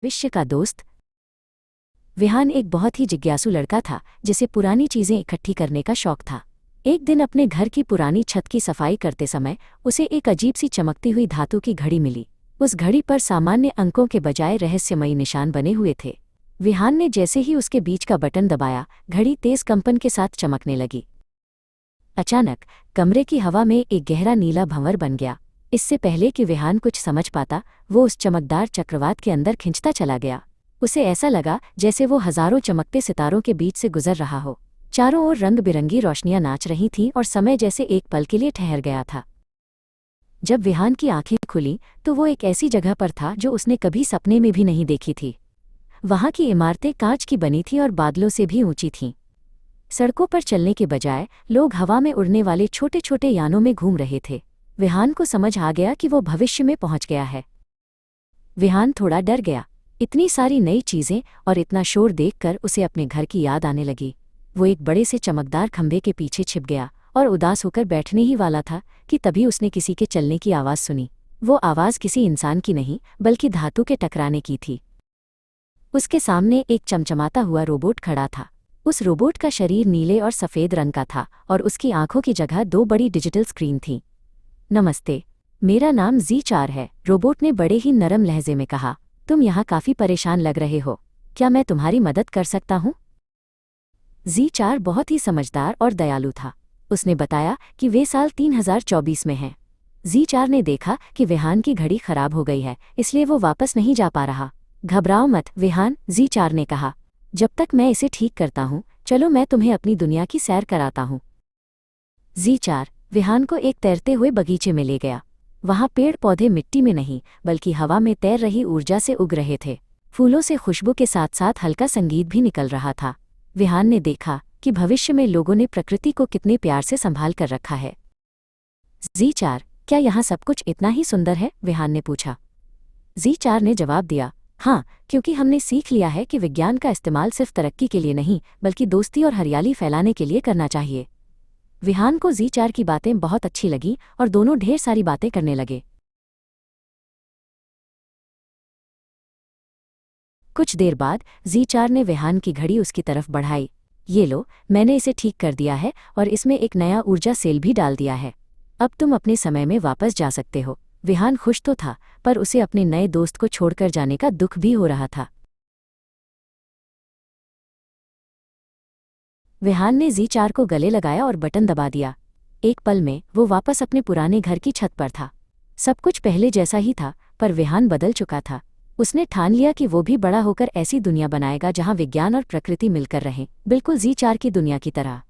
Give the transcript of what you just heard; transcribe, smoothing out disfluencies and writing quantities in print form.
भविष्य का दोस्त। विहान एक बहुत ही जिज्ञासु लड़का था जिसे पुरानी चीजें इकट्ठी करने का शौक था। एक दिन अपने घर की पुरानी छत की सफाई करते समय उसे एक अजीब सी चमकती हुई धातु की घड़ी मिली। उस घड़ी पर सामान्य अंकों के बजाय रहस्यमयी निशान बने हुए थे। विहान ने जैसे ही उसके बीच का बटन दबाया, घड़ी तेज कंपन के साथ चमकने लगी। अचानक कमरे की हवा में एक गहरा नीला भंवर बन गया। इससे पहले कि विहान कुछ समझ पाता, वो उस चमकदार चक्रवात के अंदर खिंचता चला गया। उसे ऐसा लगा जैसे वो हजारों चमकते सितारों के बीच से गुजर रहा हो। चारों ओर रंग बिरंगी रोशनियां नाच रही थीं और समय जैसे एक पल के लिए ठहर गया था। जब विहान की आंखें खुली तो वो एक ऐसी जगह पर था जो उसने कभी सपने में भी नहीं देखी थी। वहां की इमारतें कांच की बनी थीं और बादलों से भी ऊंची थीं। सड़कों पर चलने के बजाय लोग हवा में उड़ने वाले छोटे छोटे यानों में घूम रहे थे। विहान को समझ आ गया कि वो भविष्य में पहुंच गया है। विहान थोड़ा डर गया। इतनी सारी नई चीजें और इतना शोर देखकर उसे अपने घर की याद आने लगी। वो एक बड़े से चमकदार खंभे के पीछे छिप गया और उदास होकर बैठने ही वाला था कि तभी उसने किसी के चलने की आवाज़ सुनी। वो आवाज़ किसी इंसान की नहीं बल्कि धातु के टकराने की थी। उसके सामने एक चमचमाता हुआ रोबोट खड़ा था। उस रोबोट का शरीर नीले और सफ़ेद रंग का था और उसकी आंखों की जगह दो बड़ी डिजिटल स्क्रीन थीं। नमस्ते, मेरा नाम Z4 है, रोबोट ने बड़े ही नरम लहजे में कहा। तुम यहाँ काफ़ी परेशान लग रहे हो, क्या मैं तुम्हारी मदद कर सकता हूँ? Z4 बहुत ही समझदार और दयालु था। उसने बताया कि वे साल 3024 में हैं। Z4 ने देखा कि विहान की घड़ी खराब हो गई है, इसलिए वो वापस नहीं जा पा रहा। घबराओ मत विहान, Z4 ने कहा। जब तक मैं इसे ठीक करता हूँ, चलो मैं तुम्हें अपनी दुनिया की सैर कराता हूँ। Z4 विहान को एक तैरते हुए बगीचे में ले गया। वहाँ पेड़ पौधे मिट्टी में नहीं बल्कि हवा में तैर रही ऊर्जा से उग रहे थे। फूलों से खुशबू के साथ साथ हल्का संगीत भी निकल रहा था। विहान ने देखा कि भविष्य में लोगों ने प्रकृति को कितने प्यार से संभाल कर रखा है। Z4, क्या यहाँ सब कुछ इतना ही सुंदर है? विहान ने पूछा। Z4 ने जवाब दिया, हाँ, क्योंकि हमने सीख लिया है कि विज्ञान का इस्तेमाल सिर्फ तरक्की के लिए नहीं बल्कि दोस्ती और हरियाली फैलाने के लिए करना चाहिए। विहान को Z4 की बातें बहुत अच्छी लगीं और दोनों ढेर सारी बातें करने लगे। कुछ देर बाद Z4 ने विहान की घड़ी उसकी तरफ बढ़ाई। ये लो, मैंने इसे ठीक कर दिया है और इसमें एक नया ऊर्जा सेल भी डाल दिया है। अब तुम अपने समय में वापस जा सकते हो। विहान खुश तो था, पर उसे अपने नए दोस्त को छोड़कर जाने का दुख भी हो रहा था। विहान ने Z4 को गले लगाया और बटन दबा दिया। एक पल में वो वापस अपने पुराने घर की छत पर था। सब कुछ पहले जैसा ही था, पर विहान बदल चुका था। उसने ठान लिया कि वो भी बड़ा होकर ऐसी दुनिया बनाएगा जहां विज्ञान और प्रकृति मिलकर रहें, बिल्कुल Z4 की दुनिया की तरह।